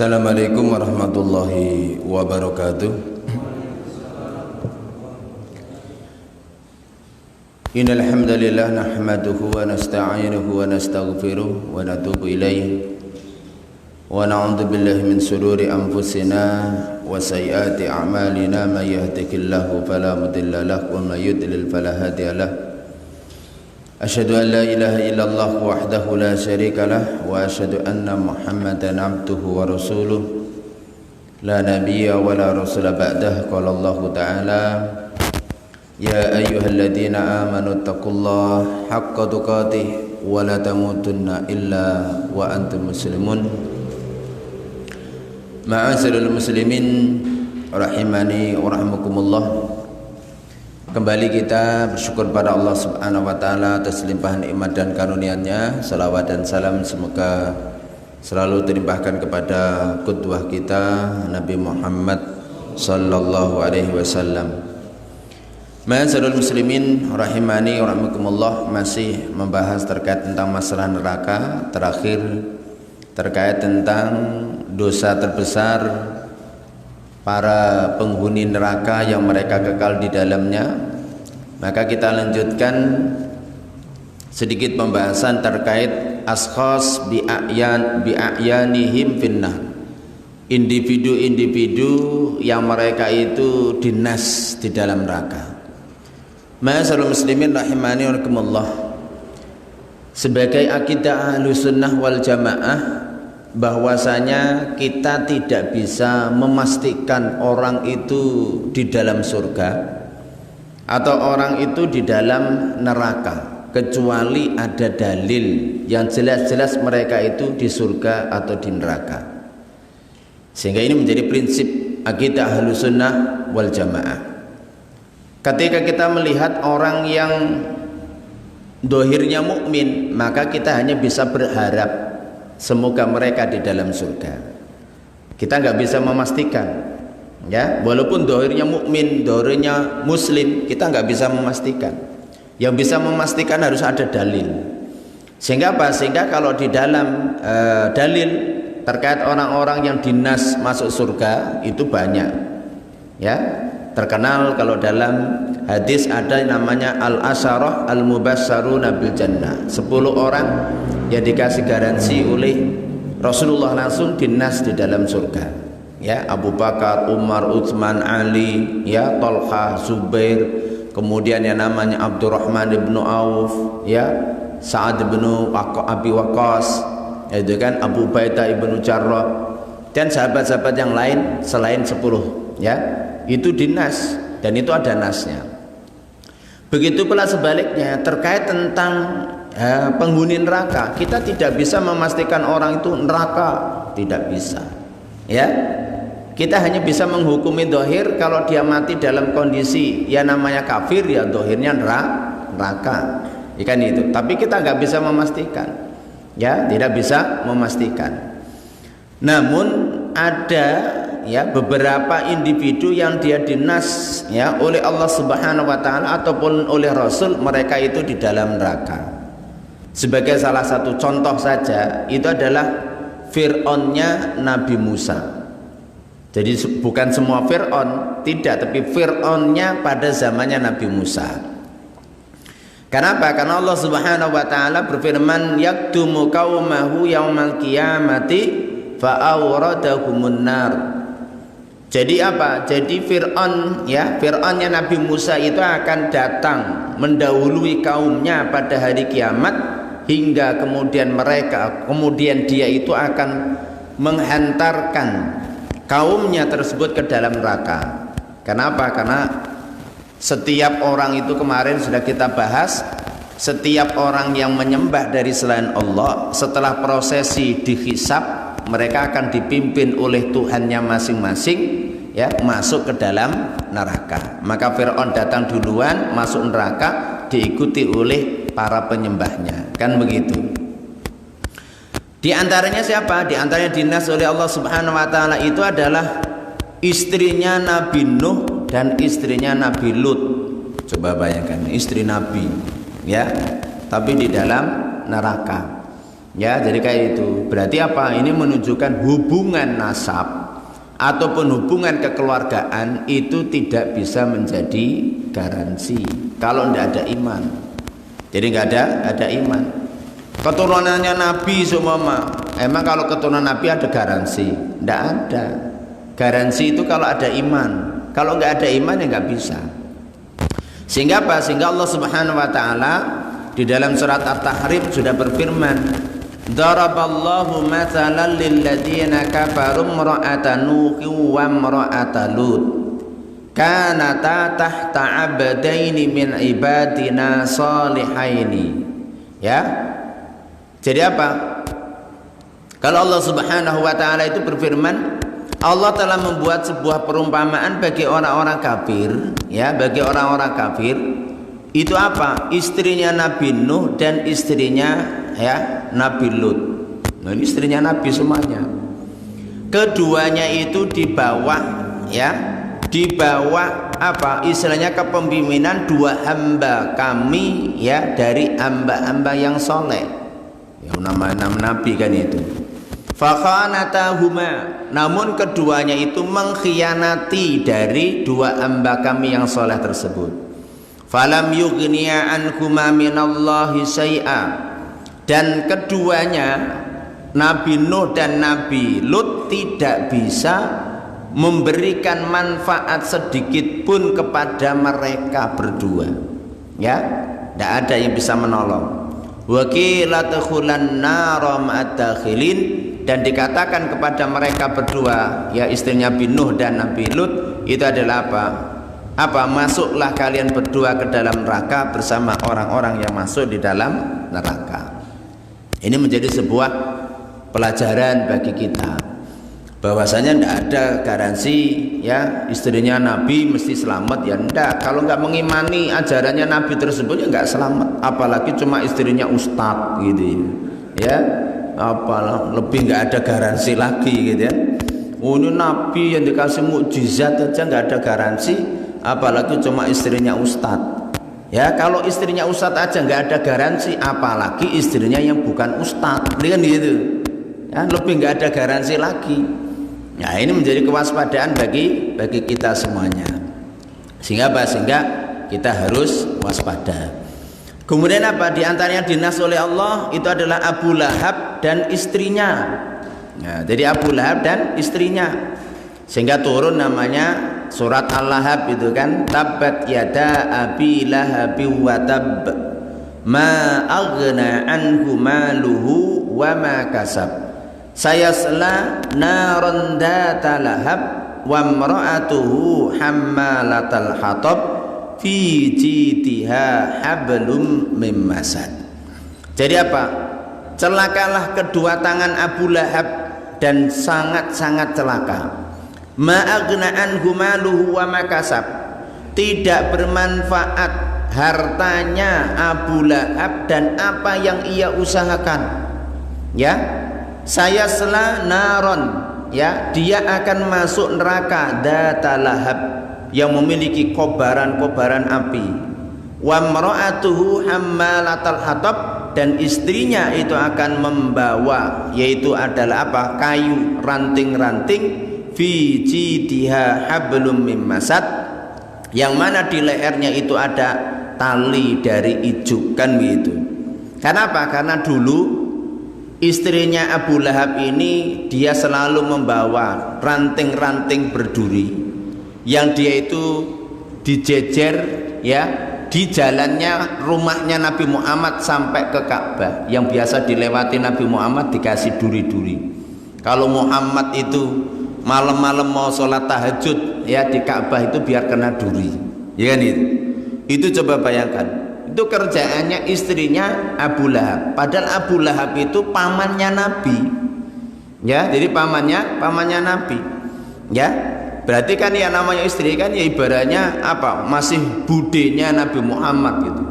Assalamualaikum warahmatullahi wabarakatuh. Innal hamdalillah nahmaduhu wa nasta'inuhu wa nastaghfiruh wa natubu ilayh wa na'udzu billahi min shururi anfusina wa sayyiati a'malina may yahdihillahu fala mudilla lahu wa may yudlil fala hadiya lahu. Asyhadu an la ilaha illallah wahdahu la syarika lah wa asyhadu anna Muhammadan abduhu wa rasuluh la nabiyya wa la rasula ba'dah. Qala Allah ta'ala ya ayyuhalladzina amanu taqullaha haqqa tuqatih wa la tamutunna illa wa antum muslimun. Ma'asyiral muslimin rahimani wa rahmakumullah. Kembali kita bersyukur pada Allah Subhanahu wa taala atas limpahan nikmat dan karunia-Nya. Salawat dan salam semoga selalu terlimpahkan kepada qudwah kita Nabi Muhammad sallallahu alaihi wasallam. Ma'asyiral muslimin rahimani wa rahmakumullah, masih membahas terkait tentang masalah neraka. Terakhir terkait tentang dosa terbesar para penghuni neraka yang mereka kekal di dalamnya. Maka kita lanjutkan sedikit pembahasan terkait ashkhas bi'ayanihim finnar, individu-individu yang mereka itu dinas di dalam neraka. Ma'asyiral muslimin rahimani wa rahimakumullah, sebagai akidah Ahlussunnah wal Jamaah bahwasanya kita tidak bisa memastikan orang itu di dalam surga atau orang itu di dalam neraka kecuali ada dalil yang jelas-jelas mereka itu di surga atau di neraka. Sehingga ini menjadi prinsip akidah Ahlussunnah wal Jamaah. Ketika kita melihat orang yang dohirnya mukmin, maka kita hanya bisa berharap semoga mereka di dalam surga. Kita nggak bisa memastikan, ya, walaupun dohirnya mukmin, dohirnya muslim, kita nggak bisa memastikan. Yang bisa memastikan harus ada dalil. Sehingga apa? Sehingga kalau di dalam dalil terkait orang-orang yang dinas masuk surga itu banyak, ya. Terkenal kalau dalam hadis ada namanya al-asyarah al-mubasysyaruna bil jannah, 10 orang yang dikasih garansi oleh Rasulullah langsung dinas di dalam surga, ya. Abu Bakar, Umar, Utsman, Ali, ya, Talha, Zubair, kemudian yang namanya Abdurrahman ibn Auf, ya, Sa'ad ibn Abi Waqqas, itu kan Abu Ubaidah ibn Jarrah, dan sahabat-sahabat yang lain selain 10, ya, itu dinas dan itu ada nasnya. Begitu pula sebaliknya terkait tentang penghuni neraka, kita tidak bisa memastikan orang itu neraka, tidak bisa, ya. Kita hanya bisa menghukumi dohir. Kalau dia mati dalam kondisi ya namanya kafir, ya dohirnya neraka, ikan itu. Tapi kita nggak bisa memastikan, ya, tidak bisa memastikan. Namun ada, ya, beberapa individu yang dia dinas, ya, oleh Allah Subhanahu wa taala ataupun oleh Rasul, mereka itu di dalam neraka. Sebagai salah satu contoh saja itu adalah Fir'aunnya Nabi Musa. Jadi bukan semua Fir'aun, tidak, tapi Fir'aunnya pada zamannya Nabi Musa. Kenapa? Karena Allah Subhanahu wa taala berfirman, yaktumu qaumahu yaumal qiyamati fa'awradahumun nar. Jadi apa? Jadi Fir'aun, ya, Fir'aunnya Nabi Musa itu akan datang mendahului kaumnya pada hari kiamat, hingga kemudian dia itu akan menghantarkan kaumnya tersebut ke dalam neraka. Kenapa? Karena setiap orang itu, kemarin sudah kita bahas, setiap orang yang menyembah dari selain Allah setelah prosesi dihisab, mereka akan dipimpin oleh Tuhannya masing-masing, ya, masuk ke dalam neraka. Maka Fir'aun datang duluan masuk neraka, diikuti oleh para penyembahnya, kan begitu. Di antaranya siapa? Di antaranya dinas oleh Allah Subhanahu wa taala itu adalah istrinya Nabi Nuh dan istrinya Nabi Lut. Coba bayangkan, istri Nabi, ya, tapi di dalam neraka. Ya, jadi kayak itu. Berarti apa? Ini menunjukkan hubungan nasab ataupun hubungan kekeluargaan itu tidak bisa menjadi garansi kalau tidak ada iman. Jadi nggak ada iman. Keturunannya Nabi seumpama, emang kalau keturunan Nabi ada garansi? Tidak ada. Garansi itu kalau ada iman. Kalau nggak ada iman ya nggak bisa. Sehingga apa? Sehingga Allah Subhanahu Wa Taala di dalam surat At-Tahrim sudah berfirman, Daraballahu mathalan lilladzina kafaru imra'ata Nuhin wa imra'ata Lut kanata tahta 'abdaini min ibadina salihaini. Ya. Jadi apa? Kalau Allah Subhanahu wa taala itu berfirman, Allah telah membuat sebuah perumpamaan bagi orang-orang kafir, ya, bagi orang-orang kafir. Itu apa? Istrinya Nabi Nuh dan istrinya ya Nabi Lut. Nah, ini istrinya Nabi semuanya. Keduanya itu di bawah ya, di bawah apa? Istilahnya kepemimpinan dua hamba kami ya, dari hamba-hamba yang soleh. Yang nama Nabi kan itu. Fakhanatahuma, namun keduanya itu mengkhianati dari dua hamba kami yang soleh tersebut. Falam yughniya anhuma minallahi syai'a, dan keduanya Nabi Nuh dan Nabi Lut tidak bisa memberikan manfaat sedikit pun kepada mereka berdua. Ya, tidak ada yang bisa menolong. Wa qila tadkhulan nara ma'ad-dakhilin, dan dikatakan kepada mereka berdua, ya istrinya Nabi Nuh dan Nabi Lut, itu adalah apa? Apa? Masuklah kalian berdua ke dalam neraka bersama orang-orang yang masuk di dalam neraka. Ini menjadi sebuah pelajaran bagi kita, bahwasanya tidak ada garansi ya istrinya Nabi mesti selamat, ya enggak. Kalau nggak mengimani ajarannya Nabi tersebut ya nggak selamat, apalagi cuma istrinya ustadz gitu ya, apalah lebih nggak ada garansi lagi gitu ya. Oh, ini Nabi yang dikasih mukjizat aja nggak ada garansi, apalagi cuma istrinya ustadz. Ya, kalau istrinya ustadz aja nggak ada garansi, apalagi istrinya yang bukan ustadz, kan gitu. Ya, lebih nggak ada garansi lagi. Nah, ini menjadi kewaspadaan bagi kita semuanya. Sehingga apa? Sehingga kita harus waspada. Kemudian apa? Di antaranya dinas oleh Allah itu adalah Abu Lahab dan istrinya. Nah, jadi Abu Lahab dan istrinya. Sehingga turun namanya surat Al-Lahab itu kan, Tabbat yada abi lahabi wa tab ma aghna anhu maluhu wa ma kasab sayasla naran data lahab wa imra'atuhu hammalatal hatab fi jidha hablum mim masad. Jadi apa? Celakalah kedua tangan Abu Lahab dan sangat-sangat celaka. Ma'agna anhu maluhu wa makasab, tidak bermanfaat hartanya Abu Lahab dan apa yang ia usahakan. Ya, saya sela naron, ya, dia akan masuk neraka data lahab yang memiliki kobaran-kobaran api. Wa mar'atuhu hammalatal hatab, dan istrinya itu akan membawa, yaitu adalah apa? Kayu ranting-ranting, fi jidha hablum mim masad, yang mana di lehernya itu ada tali dari ijuk, kan begitu. Kenapa? Karena dulu istrinya Abu Lahab ini dia selalu membawa ranting-ranting berduri yang dia itu dijejer ya di jalannya rumahnya Nabi Muhammad sampai ke Ka'bah, yang biasa dilewati Nabi Muhammad dikasih duri-duri. Kalau Muhammad itu malam-malam mau sholat tahajud ya di Ka'bah itu biar kena duri, ya kan itu. Itu coba bayangkan, itu kerjaannya istrinya Abu Lahab. Padahal Abu Lahab itu pamannya Nabi, ya, jadi pamannya Nabi, ya. Berarti kan ya namanya istri kan ya ibaratnya apa? Masih budenya Nabi Muhammad gitu.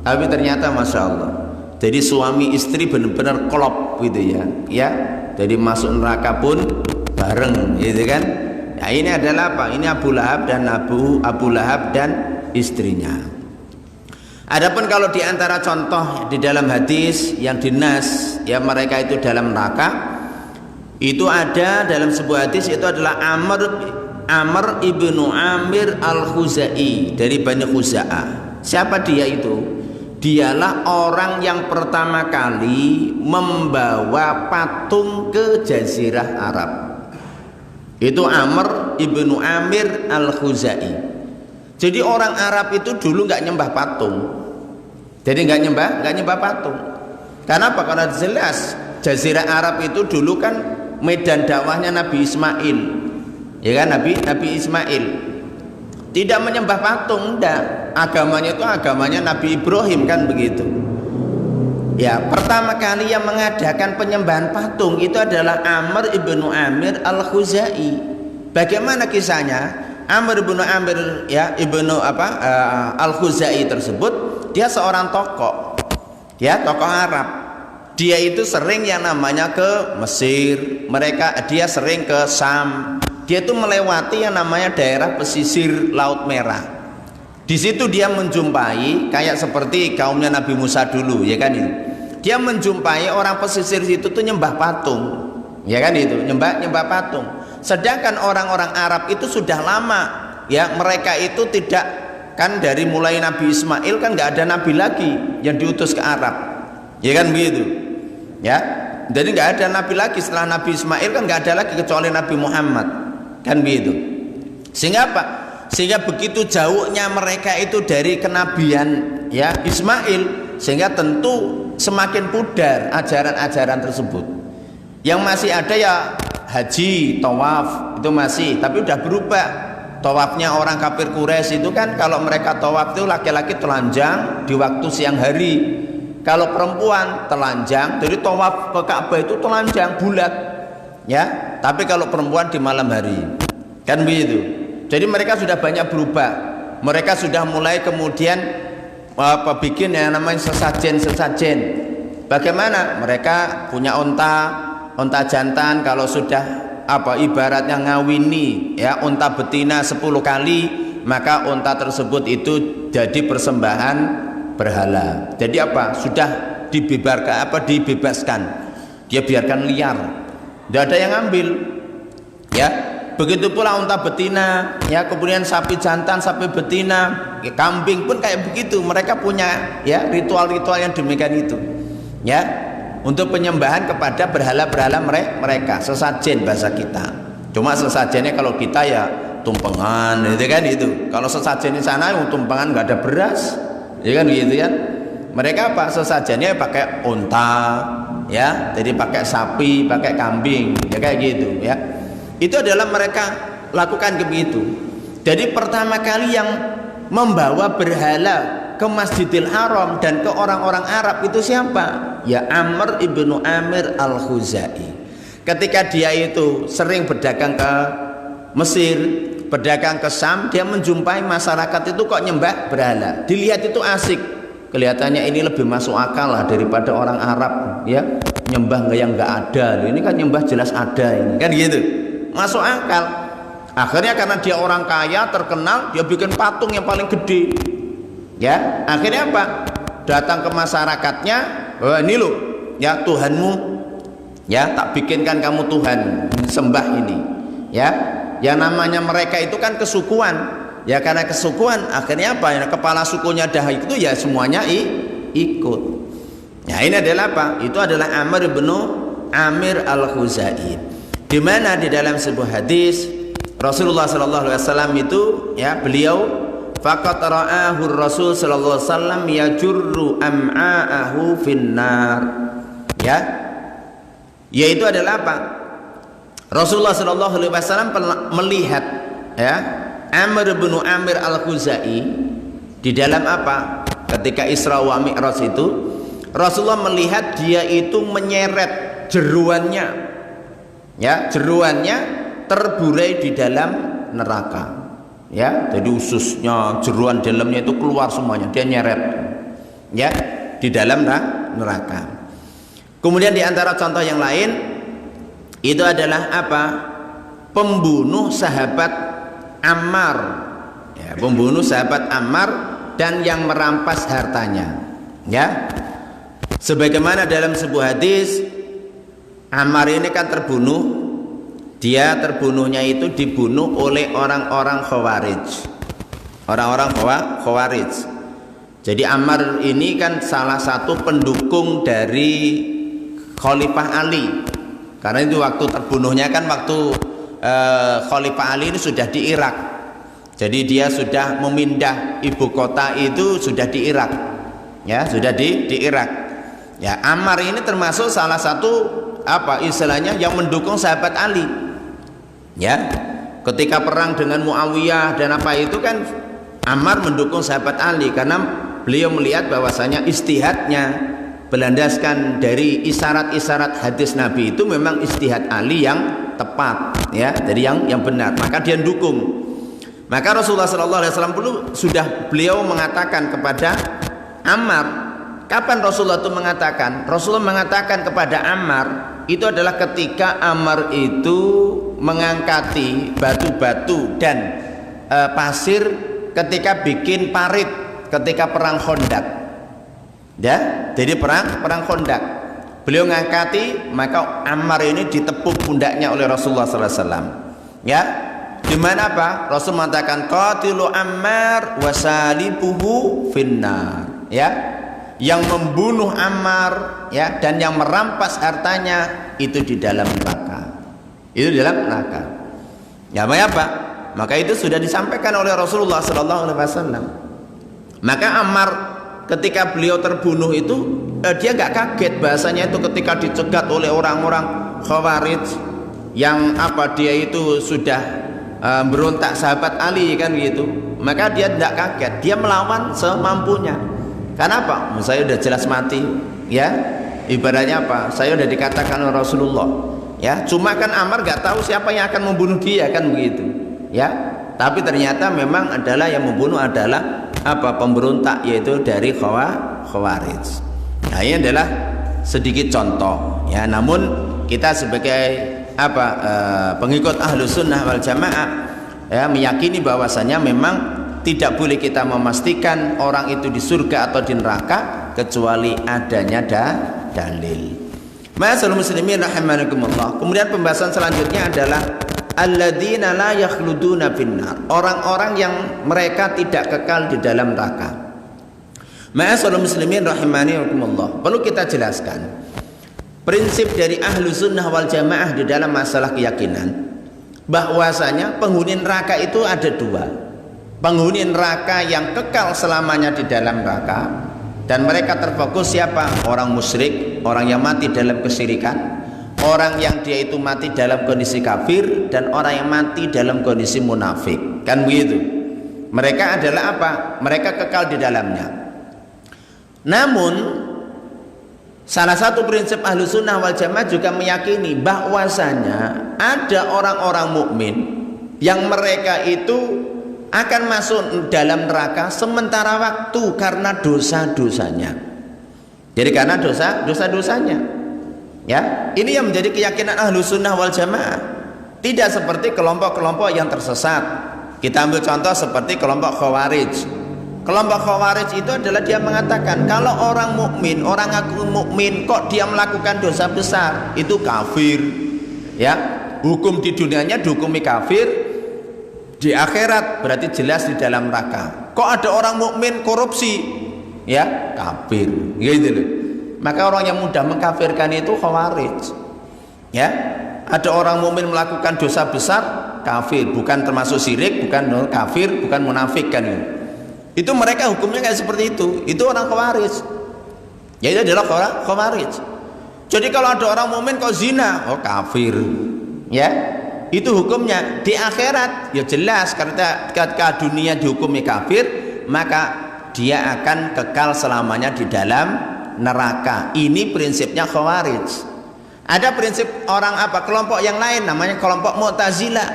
Tapi ternyata masya Allah, jadi suami istri benar-benar klop gitu ya, ya. Jadi masuk neraka pun bareng, gitu kan? Nah, ini adalah apa? Ini Abu Lahab dan Abu Lahab dan istrinya. Adapun kalau di antara contoh di dalam hadis yang dinas ya mereka itu dalam neraka, itu ada dalam sebuah hadis, itu adalah Amr ibnu Amir al-Khuzai dari Bani Khuza'ah. Siapa dia itu? Dialah orang yang pertama kali membawa patung ke Jazirah Arab. Itu Amr ibnu Amir al-Khuzai. Jadi orang Arab itu dulu nggak nyembah patung. Jadi nggak nyembah patung. Karena apa? Karena jelas Jazirah Arab itu dulu kan medan dakwahnya Nabi Ismail, ya kan, Nabi Ismail tidak menyembah patung, enggak. Agamanya itu agamanya Nabi Ibrahim, kan begitu. Ya, pertama kali yang mengadakan penyembahan patung itu adalah Amr ibnu Amir al-Khuzai. Bagaimana kisahnya? Amr ibnu Amir ya al-Khuzai tersebut, dia seorang tokoh, ya tokoh Arab. Dia itu sering yang namanya ke Mesir, dia sering ke Sam. Dia itu melewati yang namanya daerah pesisir Laut Merah. Di situ dia menjumpai kayak seperti kaumnya Nabi Musa dulu, ya kan itu. Dia menjumpai orang pesisir situ tuh nyembah patung, ya kan itu, nyembah patung. Sedangkan orang-orang Arab itu sudah lama, ya mereka itu tidak, kan dari mulai Nabi Ismail kan nggak ada nabi lagi yang diutus ke Arab, ya kan begitu, ya. Jadi nggak ada nabi lagi setelah Nabi Ismail, kan nggak ada lagi kecuali Nabi Muhammad, kan begitu. Sehingga apa? Sehingga begitu jauhnya mereka itu dari kenabian ya Ismail, sehingga tentu semakin pudar ajaran-ajaran tersebut. Yang masih ada ya haji, tawaf itu masih, tapi udah berubah. Tawafnya orang kafir Quraisy itu kan kalau mereka tawaf itu laki-laki telanjang di waktu siang hari, kalau perempuan telanjang. Jadi tawaf ke Ka'bah itu telanjang bulat, ya. Tapi kalau perempuan di malam hari, kan begitu. Jadi mereka sudah banyak berubah. Mereka sudah mulai kemudian bikin yang namanya sesajen. Bagaimana? Mereka punya unta jantan, kalau sudah ibaratnya ngawini ya unta betina 10 kali, maka unta tersebut itu jadi persembahan berhala. Jadi sudah dibebaskan, dia biarkan liar, tidak ada yang ngambil, ya. Begitu pula unta betina, ya, kemudian sapi jantan, sapi betina, ya, kambing pun kayak begitu. Mereka punya ya ritual-ritual yang demikian itu, ya, untuk penyembahan kepada berhala-berhala mereka, sesajen bahasa kita. Cuma sesajennya kalau kita ya tumpengan, gitu kan itu. Kalau sesajen di sana tumpengan nggak ada beras, ya kan gitu ya. Mereka sesajennya pakai unta, ya, jadi pakai sapi, pakai kambing, ya kayak gitu, ya. Itu adalah mereka lakukan begitu. Jadi pertama kali yang membawa berhala ke Masjidil Haram dan ke orang-orang Arab itu siapa? Ya Amr ibnu Amir al-Khuzai. Ketika dia itu sering berdagang ke Mesir, berdagang ke Sam, dia menjumpai masyarakat itu kok nyembah berhala. Dilihat itu asik, kelihatannya ini lebih masuk akal lah daripada orang Arab, ya, nyembah yang nggak ada. Ini kan nyembah jelas ada, ini kan gitu, masuk akal. Akhirnya karena dia orang kaya terkenal, dia bikin patung yang paling gede, ya. Akhirnya datang ke masyarakatnya, ini loh ya Tuhanmu, ya, tak bikinkan kamu Tuhan, sembah ini, ya. Yang namanya mereka itu kan kesukuan, ya, karena kesukuan akhirnya ya, kepala sukunya dah itu ya semuanya ikut. Ya, ini adalah itu adalah Amr ibnu Amir al-Khuzai. Di mana di dalam sebuah hadis Rasulullah sallallahu alaihi wasallam itu, ya, beliau faqat ra'ahu Rasul sallallahu alaihi wasallam yajurru am'aahu finnar, ya, yaitu adalah Rasulullah sallallahu alaihi wasallam melihat, ya, Amr bin Amir al-Khuzai di dalam ketika Isra wa Mi'raj itu Rasulullah melihat dia itu menyeret jeruannya, ya, jeruannya terburai di dalam neraka, ya, jadi ususnya, jeruan dalamnya itu keluar semuanya, dia nyeret, ya, di dalam neraka. Kemudian di antara contoh yang lain itu adalah pembunuh sahabat Ammar, ya, pembunuh sahabat Ammar dan yang merampas hartanya. Ya, sebagaimana dalam sebuah hadis, Ammar ini kan terbunuh. Dia terbunuhnya itu dibunuh oleh orang-orang Khawarij. Orang-orang Khawarij. Jadi Ammar ini kan salah satu pendukung dari Khalifah Ali. Karena itu waktu terbunuhnya kan waktu Khalifah Ali ini sudah di Irak. Jadi dia sudah memindah ibu kota itu sudah di Irak. Ya, sudah di Irak. Ya, Ammar ini termasuk salah satu istilahnya yang mendukung sahabat Ali. Ya, ketika perang dengan Muawiyah dan itu kan Ammar mendukung sahabat Ali karena beliau melihat bahwasanya istihadnya berlandaskan dari isyarat-isyarat hadis Nabi itu memang istihad Ali yang tepat, ya, jadi yang benar, maka dia dukung. Maka Rasulullah SAW dulu sudah beliau mengatakan kepada Ammar, kapan Rasulullah itu mengatakan? Rasulullah mengatakan kepada Ammar itu adalah ketika Ammar itu mengangkati batu-batu dan pasir ketika bikin parit ketika perang Khandaq. Ya, jadi perang Khandaq. Beliau ngangkati, maka Ammar ini ditepuk pundaknya oleh Rasulullah SAW. Ya, di mana apa? Rasul mengatakan qatilu Ammar wasalibuhu finnar. Ya, yang membunuh Ammar, ya, dan yang merampas hartanya itu di dalam neraka. Itu di dalam neraka. Ya, apa? Maka itu sudah disampaikan oleh Rasulullah SAW. Maka Ammar ketika beliau terbunuh itu dia nggak kaget, bahasanya itu ketika dicegat oleh orang-orang Khawarij yang dia itu sudah berontak sahabat Ali kan gitu. Maka dia tidak kaget, dia melawan semampunya. Karena apa? Saya udah jelas mati, ya. Ibaratnya apa? Saya udah dikatakan oleh Rasulullah, ya. Cuma kan Ammar nggak tahu siapa yang akan membunuh dia kan begitu, ya. Tapi ternyata memang adalah yang membunuh adalah pemberontak, yaitu dari Khawarij. Nah, ini adalah sedikit contoh, ya. Namun kita sebagai pengikut Ahlus Sunnah wal Jamaah, ya, meyakini bahwasanya memang tidak boleh kita memastikan orang itu di surga atau di neraka kecuali adanya dalil. Ma'asyiral muslimin rahimakumullah. Kemudian pembahasan selanjutnya adalah alladzina la yakhluduna finnar, orang-orang yang mereka tidak kekal di dalam neraka. Ma'asyiral muslimin rahimakumullah. Perlu kita jelaskan prinsip dari ahlu sunnah wal jamaah di dalam masalah keyakinan, bahwasanya penghuni neraka itu ada dua. Penghuni neraka yang kekal selamanya di dalam neraka, dan mereka terfokus siapa? Orang musyrik, orang yang mati dalam kesyirikan, orang yang dia itu mati dalam kondisi kafir, dan orang yang mati dalam kondisi munafik. Kan begitu. Mereka adalah apa? Mereka kekal di dalamnya. Namun salah satu prinsip ahlu sunnah wal jamaah juga meyakini bahwasanya ada orang-orang mukmin yang mereka itu akan masuk dalam neraka sementara waktu karena dosa-dosanya. Jadi karena dosa-dosanya. Ya, ini yang menjadi keyakinan ahlu sunnah wal jamaah. Tidak seperti kelompok-kelompok yang tersesat. Kita ambil contoh seperti kelompok Khawarij. Kelompok Khawarij itu adalah dia mengatakan kalau orang mukmin, orang aku mukmin kok dia melakukan dosa besar, itu kafir. Ya, hukum di dunianya dihukumi kafir, di akhirat berarti jelas di dalam neraka. Kok ada orang mukmin korupsi, ya kafir, gitu loh. Maka orang yang mudah mengkafirkan itu Khawarij. Ya, ada orang mukmin melakukan dosa besar, kafir, bukan termasuk syirik, bukan kafir, bukan munafik kan gitu. Itu mereka hukumnya kayak seperti itu. Itu orang Khawarij. Ya, itu adalah Khawarij. Jadi kalau ada orang mukmin kok zina, oh kafir. Ya, itu hukumnya di akhirat ya jelas, karena ketika dunia dihukumi kafir, maka dia akan kekal selamanya di dalam neraka. Ini prinsipnya Khawarij. Ada prinsip orang kelompok yang lain, namanya kelompok Mu'tazilah.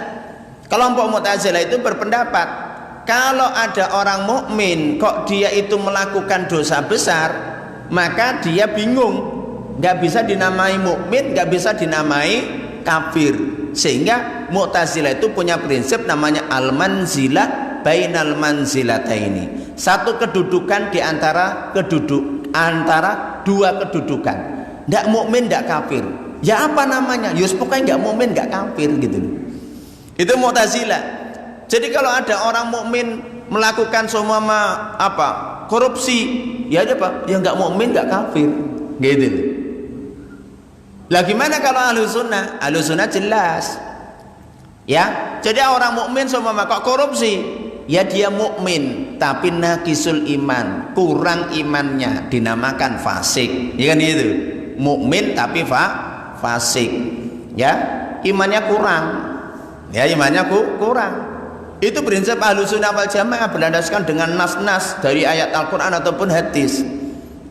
Kelompok Mu'tazilah itu berpendapat kalau ada orang mukmin kok dia itu melakukan dosa besar, maka dia bingung, nggak bisa dinamai mukmin, nggak bisa dinamai kafir. Sehingga Mu'tazilah itu punya prinsip namanya al-manzilah bainal manzilataini. satu kedudukan di antara dua kedudukan. Ndak mukmin, ndak kafir. Ya apa namanya? Yus pokoknya nggak mukmin, nggak kafir gitu. Itu Mu'tazilah. Jadi kalau ada orang mukmin melakukan semua korupsi, ya ada Pak, ya nggak mukmin, nggak kafir, gitu. Lah gimana kalau Ahlus Sunnah? Ahlus Sunnah jelas. Ya, jadi orang mukmin semua kok korupsi, ya dia mukmin tapi naqisul iman, kurang imannya, dinamakan fasik. Ya kan gitu. Mukmin tapi fasik. Ya, imannya kurang. Ya, imannya kurang. Itu prinsip Ahlus Sunnah wal Jamaah berlandaskan dengan nas-nas dari ayat Al-Qur'an ataupun hadis.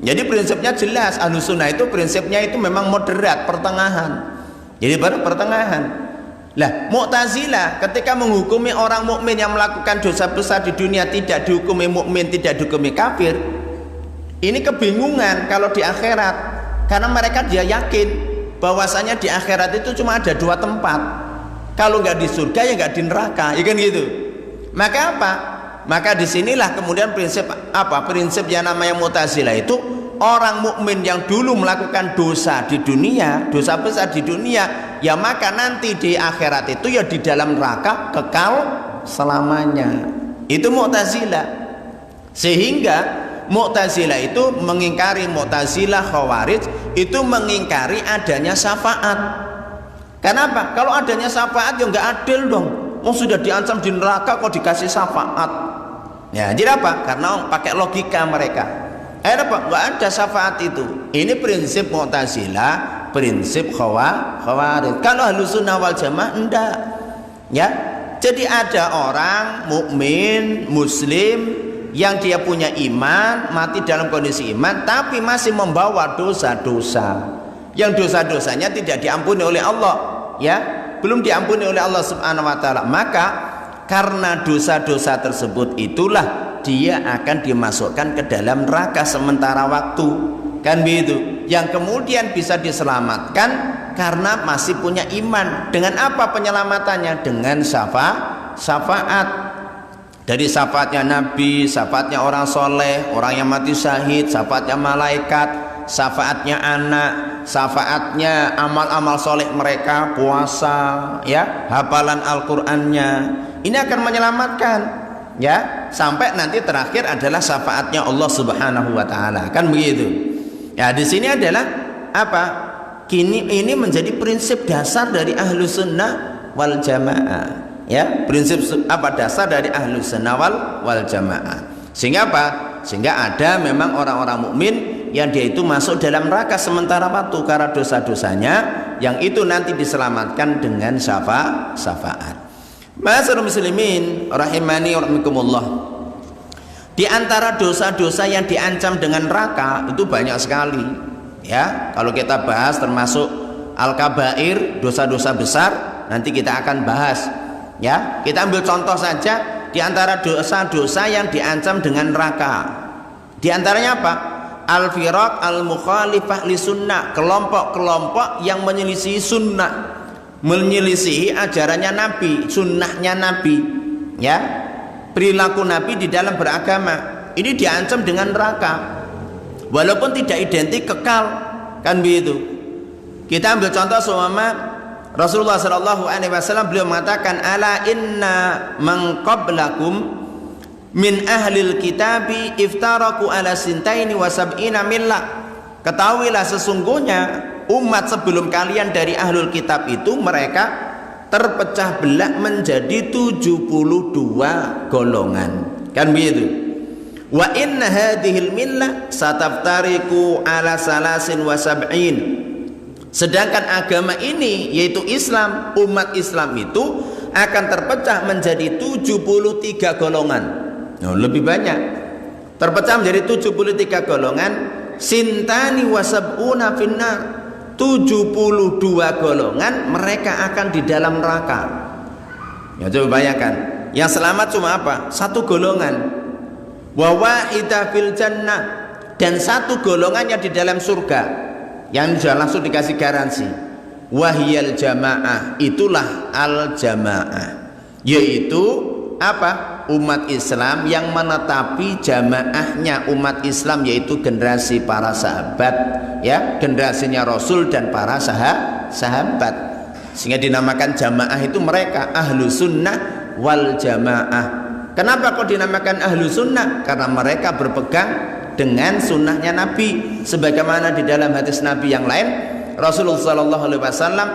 Jadi prinsipnya jelas. Ahlus Sunnah itu prinsipnya itu memang moderat, pertengahan. Jadi baru pertengahan. Lah, Mu'tazilah ketika menghukumi orang mukmin yang melakukan dosa besar di dunia tidak dihukumi mukmin, tidak dihukumi kafir. Ini kebingungan kalau di akhirat, karena mereka dia yakin bahwasanya di akhirat itu cuma ada dua tempat. Kalau nggak di surga ya nggak di neraka, ya kan gitu. Maka apa? Maka disinilah kemudian prinsip yang namanya Mu'tazilah itu, orang mukmin yang dulu melakukan dosa di dunia, dosa besar di dunia, ya maka nanti di akhirat itu ya di dalam neraka kekal selamanya. Itu Mu'tazilah. Sehingga Mu'tazilah itu mengingkari, Mu'tazilah Khawarij itu mengingkari adanya syafaat. Kenapa? Kalau adanya syafaat ya nggak adil dong. Sudah diancam di neraka kok dikasih syafaat. Ya, jadi apa? Karena pakai logika mereka. Apa? Nggak ada syafaat itu. Ini prinsip Mu'tazilah, prinsip Khawarij. Kalau Ahlus Sunnah wal Jamaah enggak. Ya. Jadi ada orang mukmin, muslim yang dia punya iman, mati dalam kondisi iman tapi masih membawa dosa-dosa. Yang dosa-dosanya tidak diampuni oleh Allah, ya, belum diampuni oleh Allah Subhanahu wa taala. Maka karena dosa-dosa tersebut itulah dia akan dimasukkan ke dalam neraka sementara waktu, kan begitu. Yang kemudian bisa diselamatkan karena masih punya iman. Dengan apa penyelamatannya? Dengan syafaat. Dari syafaatnya Nabi, syafaatnya orang soleh, orang yang mati syahid, syafaatnya malaikat, syafaatnya anak, syafaatnya amal-amal soleh mereka, puasa, ya, hafalan Al-Qur'annya. Ini akan menyelamatkan, ya, sampai nanti terakhir adalah syafaatnya Allah Subhanahu wa taala. Kan begitu. Ya, di sini adalah apa? Ini menjadi prinsip dasar dari Ahlus Sunnah wal Jamaah. Ya, prinsip dasar dari Ahlus Sunnah wal Jamaah. Sehingga apa? Sehingga ada memang orang-orang mukmin yang dia itu masuk dalam neraka sementara waktu karena dosa-dosanya, yang itu nanti diselamatkan dengan syafaat. Ma'asyiral muslimin rahimani wa rahimakumullah. Di antara dosa-dosa yang diancam dengan neraka itu banyak sekali. Ya, kalau kita bahas termasuk al-kabair, dosa-dosa besar, nanti kita akan bahas. Ya, kita ambil contoh saja di antara dosa-dosa yang diancam dengan neraka. Di antaranya apa? Al-firaq al-mukhalifah li sunnah, kelompok-kelompok yang menyelisihi sunnah, menyelisihi ajarannya Nabi, sunnahnya Nabi, ya, perilaku Nabi di dalam beragama. Ini diancam dengan neraka, walaupun tidak identik kekal, kan begitu. Kita ambil contoh seumpama Rasulullah sallallahu alaihi wasallam, beliau mengatakan, ala inna man qablakum min ahlil kitabi iftaraku ala sintaini wa sab'ina millah. Ketahuilah sesungguhnya umat sebelum kalian dari ahlul kitab itu mereka terpecah belah menjadi 72 golongan, kan begitu. Wa inna hadhil millah sataftariku ala salasin wa sab'in. Sedangkan agama ini yaitu Islam, umat Islam itu akan terpecah menjadi 73 golongan. Lebih banyak. Terpecah menjadi 73 golongan. Sintani wasab'una finnar. 72 golongan mereka akan di dalam neraka. Ya, coba bayangkan. Yang selamat cuma apa? Satu golongan. Wa wahidah fil jannah. Dan satu golongannya di dalam surga, yang sudah langsung dikasih garansi. Wahiyal jamaah, itulah al jamaah, yaitu apa? Umat Islam yang menetapi jamaahnya umat Islam, yaitu generasi para sahabat, ya, generasinya Rasul dan para sahabat, sehingga dinamakan jamaah itu mereka ahlu sunnah wal jamaah. Kenapa kok dinamakan ahlu sunnah? Karena mereka berpegang dengan sunnahnya Nabi, sebagaimana di dalam hadis Nabi yang lain Rasulullah Shallallahu Alaihi Wasallam,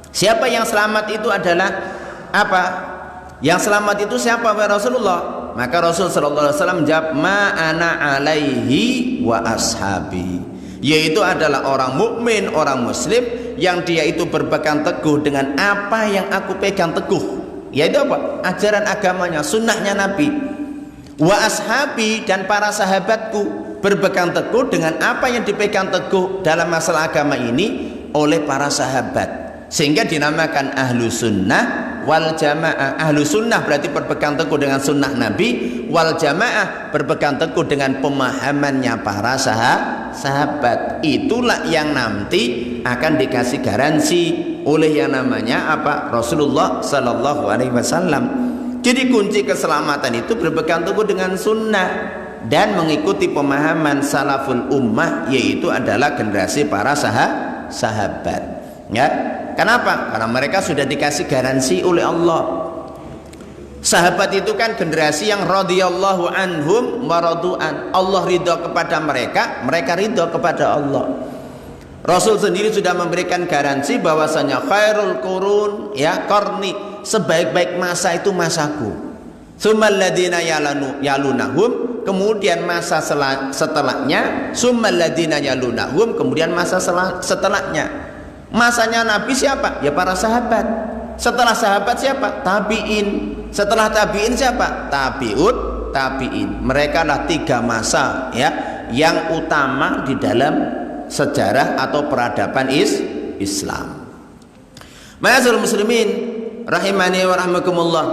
siapa yang selamat itu adalah apa? Yang selamat itu siapa wahai Rasulullah? Maka Rasul sallallahu alaihi wasallam menjawab, ma ana alaihi wa ashabi, yaitu adalah orang mukmin, orang muslim yang dia itu berpegang teguh dengan apa yang aku pegang teguh, yaitu apa? Ajaran agamanya, sunnahnya Nabi. Wa ashabi, dan para sahabatku berpegang teguh dengan apa yang dipegang teguh dalam masalah agama ini oleh para sahabat, sehingga dinamakan ahlu sunnah wal jamaah. Ahlu sunnah berarti berpegang teguh dengan sunnah Nabi, wal jamaah berpegang teguh dengan pemahamannya para sahabat. Itulah yang nanti akan dikasih garansi oleh yang namanya apa? Rasulullah Sallallahu Alaihi Wasallam. Jadi kunci keselamatan itu berpegang teguh dengan sunnah dan mengikuti pemahaman salaful ummah, yaitu adalah generasi para sahabat, ya. Kenapa? Karena mereka sudah dikasih garansi oleh Allah. Sahabat itu kan generasi yang radhiyallahu anhum wa radu'an. Allah ridha kepada mereka, mereka ridha kepada Allah. Rasul sendiri sudah memberikan garansi bahwasanya khairul qurun, ya, qarni, sebaik-baik masa itu masaku. Tsummal ladzina yalunahum, kemudian masa setelahnya, tsummal ladzina yalunahum, kemudian masa setelahnya. Masanya Nabi siapa? Ya para sahabat. Setelah sahabat siapa? Tabi'in. Setelah tabi'in siapa? Tabi'in. Mereka lah 3 masa, ya, yang utama di dalam sejarah atau peradaban Islam. Ma'asyiral muslimin rahimani wa rahmakumullah.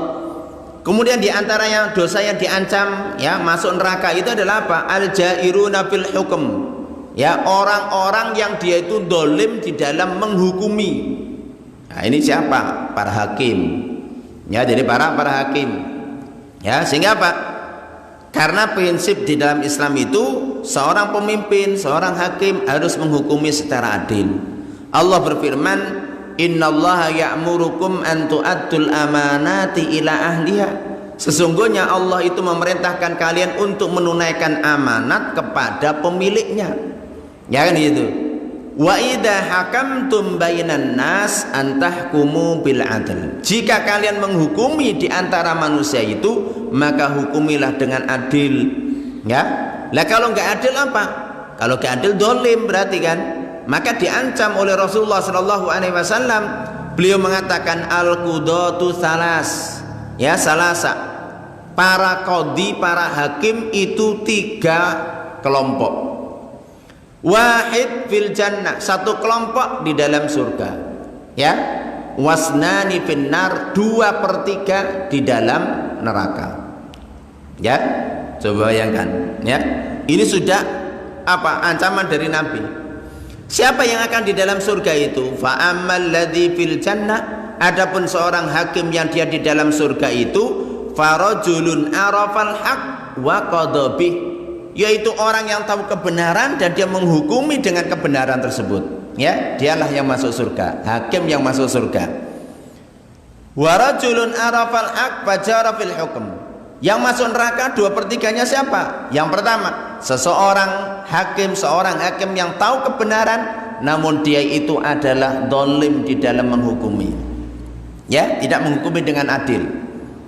Kemudian di antara yang dosa yang diancam, ya, masuk neraka itu adalah apa? Al-jairuna fil hukm. Ya, orang-orang yang dia itu dolim di dalam menghukumi. Nah, ini siapa? Para hakim. Ya, jadi para hakim. Ya, sehingga apa? Karena prinsip di dalam Islam itu seorang pemimpin, seorang hakim harus menghukumi secara adil. Allah berfirman, innallaha ya'murukum an tu'addul amanati ila ahliha. Sesungguhnya Allah itu memerintahkan kalian untuk menunaikan amanat kepada pemiliknya. Ya kan itu. Wa idza hakamtum bainan nas antahkumu bil adl. Jika kalian menghukumi di antara manusia itu, maka hukumilah dengan adil. Ya. Lah kalau enggak adil apa? Kalau enggak adil dolim berarti kan. Maka diancam oleh Rasulullah sallallahu alaihi wasallam. Beliau mengatakan al-qudatu salas. Ya, salasa. Para qadhi, para hakim itu 3 kelompok. Wahid fil jannah, 1 kelompok di dalam surga, ya. Wasnani finnar, 2/3 di dalam neraka, ya. Coba bayangkan, ya. Ini sudah apa? Ancaman dari Nabi. Siapa yang akan di dalam surga itu? Fa ammal ladzi fil jannah, adapun seorang hakim yang dia di dalam surga itu, farajulun arafal haq wa qada bih, yaitu orang yang tahu kebenaran dan dia menghukumi dengan kebenaran tersebut, ya, dialah yang masuk surga, hakim yang masuk surga. Wa rajulun arafal haq fajara fil hukm, yang masuk neraka 2/3-nya siapa? Yang pertama, seorang hakim yang tahu kebenaran namun dia itu adalah dolim di dalam menghukumi, ya, tidak menghukumi dengan adil.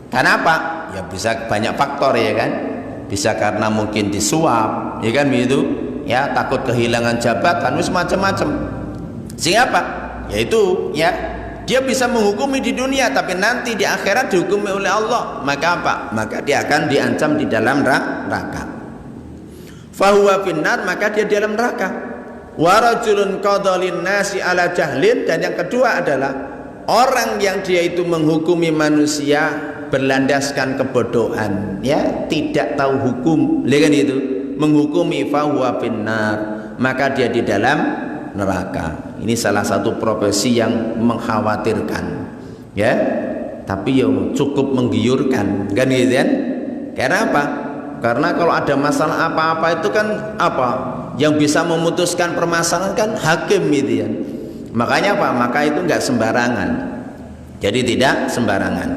Kenapa? Ya bisa banyak faktor, ya kan. Bisa karena mungkin disuap, ya kan begitu, ya, takut kehilangan jabatan, macam-macam. Sehingga apa? Yaitu, ya, dia bisa menghukumi di dunia tapi nanti di akhirat dihukumi oleh Allah, maka apa? Maka dia akan diancam di dalam neraka. Fahuwa finnar, maka dia di dalam neraka. Wa rajulun qadalin nasi ala jahlin, dan yang kedua adalah orang yang dia itu menghukumi manusia berlandaskan kebodohan, ya, tidak tahu hukum, lihat itu, menghukumi fahuwa finnar, maka dia di dalam neraka. Ini salah satu profesi yang mengkhawatirkan, ya. tapi ya cukup menggiurkan, kan gitu kan? Karena apa? Karena kalau ada masalah apa-apa itu kan apa? Yang bisa memutuskan permasalahan kan hakim gitu ya. Makanya apa? Maka itu enggak sembarangan. Jadi tidak sembarangan.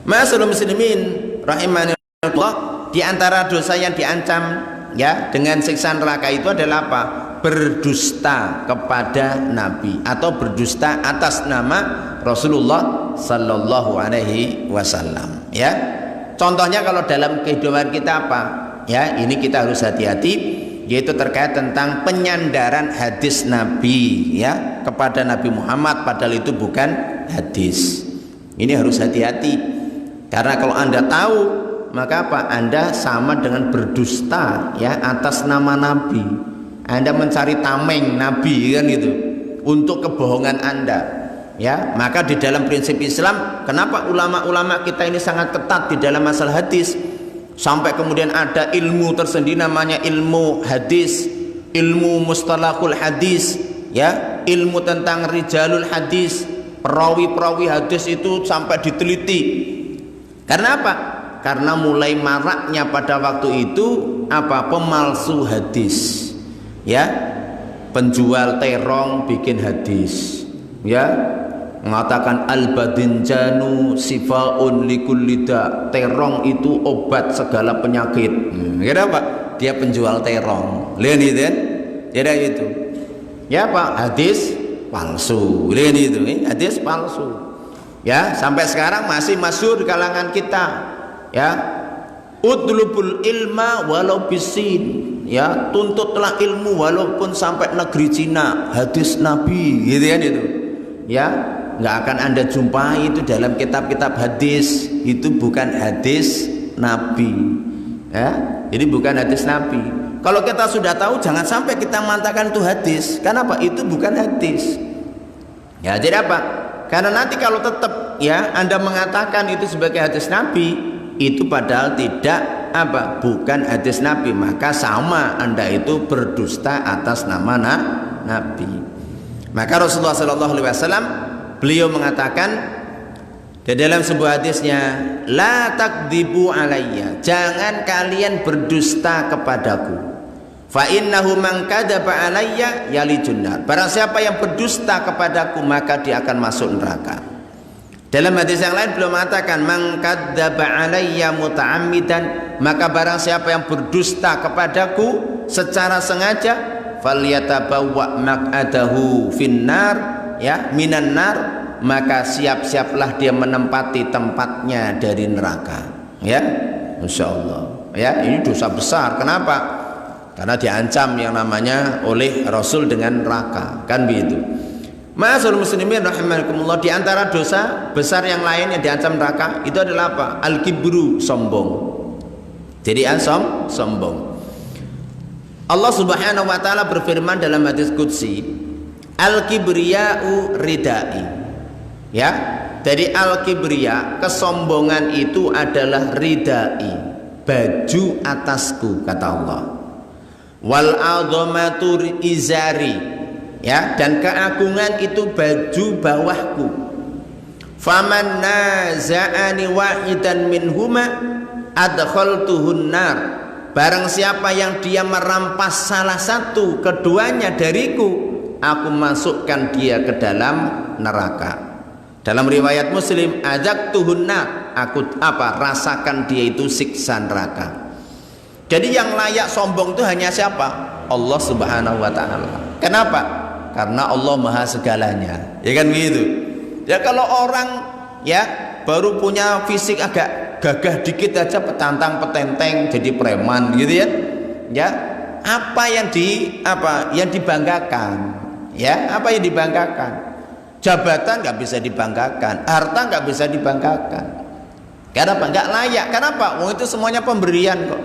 Ma'asyiral muslimin rahimanillah, di antara dosa yang diancam ya dengan siksa neraka itu adalah apa? Berdusta kepada Nabi atau berdusta atas nama Rasulullah sallallahu alaihi wasallam ya. Contohnya kalau dalam kehidupan kita apa? Ya, ini kita harus hati-hati, yaitu terkait tentang penyandaran hadis Nabi ya kepada Nabi Muhammad padahal itu bukan hadis. Ini harus hati-hati. Karena kalau Anda tahu, maka apa? Anda sama dengan berdusta ya atas nama Nabi. Anda mencari tameng Nabi kan gitu untuk kebohongan Anda. Ya, maka di dalam prinsip Islam, kenapa ulama-ulama kita ini sangat ketat di dalam masalah hadis? Sampai kemudian ada ilmu tersendiri namanya ilmu hadis, ilmu mustalahul hadis, ya, ilmu tentang rijalul hadis, perawi-perawi hadis itu sampai diteliti. Karena apa? Karena mulai maraknya pada waktu itu apa? Pemalsu hadis. Ya, penjual terong bikin hadis. Ya, mengatakan al-badinjanu sifaun likullida, terong itu obat segala penyakit. Kenapa? Dia penjual terong. Lihat itu kan? Jadi itu. Ya Pak, hadis palsu. Lihat itu, hadis palsu. Ya, sampai sekarang masih masyhur di kalangan kita. Ya, utlubul ilma walau bisin. Ya, tuntutlah ilmu walaupun sampai negeri Cina. Hadis Nabi, gitu kan itu. Ya, nggak akan Anda jumpai itu dalam kitab-kitab hadis. Itu bukan hadis Nabi ya, ini bukan hadis Nabi. Kalau kita sudah tahu, jangan sampai kita mengatakan itu hadis. Kenapa? Itu bukan hadis ya. Jadi apa? Karena nanti kalau tetap ya Anda mengatakan itu sebagai hadis Nabi, itu padahal tidak apa? Bukan hadis Nabi, maka sama Anda itu berdusta atas nama Nabi. Maka Rasulullah SAW beliau mengatakan di dalam sebuah hadisnya, la takdzibu alayya, jangan kalian berdusta kepadaku. Fa innahu man kadzaba alayya yalijun nar, barang siapa yang berdusta kepadaku maka dia akan masuk neraka. Dalam hadis yang lain beliau mengatakan, man kadzaba alayya muta'ammidan, maka barang siapa yang berdusta kepadaku secara sengaja, falyatabawwa maq'adahu finnar ya minan nar, maka siap-siaplah dia menempati tempatnya dari neraka ya. Insya Allah ya, ini dosa besar. Kenapa? Karena diancam yang namanya oleh Rasul dengan neraka, kan begitu. Ma'asyiral muslimin rahimakumullah, di antara dosa besar yang lain yang diancam neraka itu adalah apa? Al-kibru, sombong. Jadi sombong. Allah Subhanahu wa taala berfirman dalam hadis qudsi, al-kibriya'u ridai. Ya, dari al-kibriya, kesombongan itu adalah ridai, baju atasku, kata Allah. Wal azamatu izari, ya, dan keagungan itu baju bawahku. Faman naza'ani wahidan minhuma adkhaltuhun nar, barang siapa yang dia merampas salah satu keduanya dariku, aku masukkan dia ke dalam neraka. Dalam riwayat Muslim, azaqtuhun nar, aku rasakan dia itu siksa neraka. Jadi yang layak sombong itu hanya siapa? Allah Subhanahu wa taala. Kenapa? Karena Allah Maha segalanya. Ya kan begitu. Ya kalau orang ya baru punya fisik agak gagah dikit aja petantang petenteng jadi preman gitu ya. Ya, apa yang dibanggakan? Ya, apa yang dibanggakan? Jabatan nggak bisa dibanggakan, harta nggak bisa dibanggakan. Kenapa? Nggak layak. Kenapa? Wong itu semuanya pemberian kok.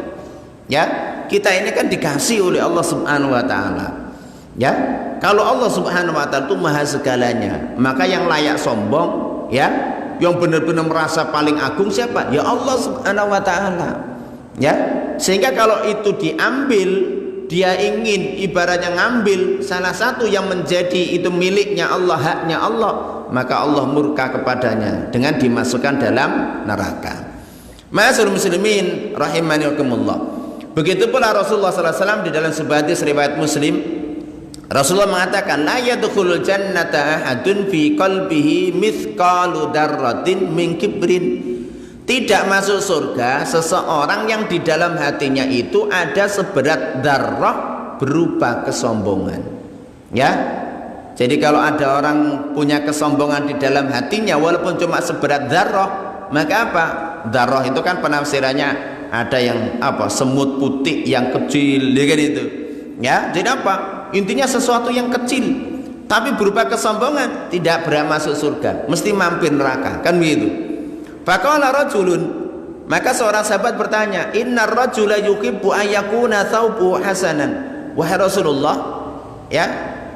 Ya, kita ini kan dikasih oleh Allah Subhanahu wa taala. Ya, kalau Allah Subhanahu wa taala itu maha segalanya, maka yang layak sombong, ya, yang benar-benar merasa paling agung siapa? Ya Allah Subhanahu wa taala. Ya, sehingga kalau itu diambil, dia ingin ibaratnya ngambil salah satu yang menjadi itu miliknya Allah, haknya Allah, maka Allah murka kepadanya dengan dimasukkan dalam neraka. Ma'asyiral muslimin rahimani wa rahimakumullah. Begitu pula Rasulullah sallallahu alaihi wasallam di dalam sebuah hadis riwayat Muslim, Rasulullah mengatakan la yadkhulul jannata ahadun fi qalbihi mithqalu darratin min kibrin. Tidak masuk surga seseorang yang di dalam hatinya itu ada seberat darah berupa kesombongan. Ya. Jadi kalau ada orang punya kesombongan di dalam hatinya walaupun cuma seberat darah, maka apa? Darah itu kan penafsirannya ada yang apa? Semut putih yang kecil, ya kan itu. Ya, jadi apa? Intinya sesuatu yang kecil tapi berupa kesombongan tidak berhak masuk surga, mesti mampir neraka, kan begitu. Faqala rajulun, maka seorang sahabat bertanya, innar rajula yuhibbu an yakuna thawbuhu hasanan. Wahai Rasulullah, ya,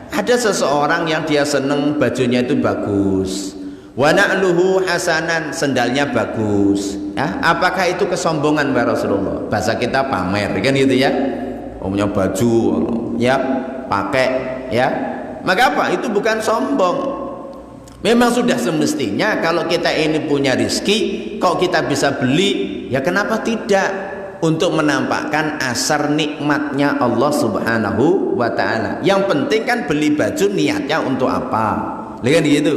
ada seseorang yang dia senang bajunya itu bagus, wa na'luhu hasanan, sendalnya bagus, ya, apakah itu kesombongan wahai Rasulullah? Bahasa kita pamer, kan gitu ya, punya baju ya pakai, ya, maka apa? Itu bukan sombong. Memang sudah semestinya kalau kita ini punya rizki, kok kita bisa beli, ya kenapa tidak, untuk menampakkan asar nikmatnya Allah subhanahu wa ta'ala. Yang penting kan beli baju niatnya untuk apa, ya kan gitu,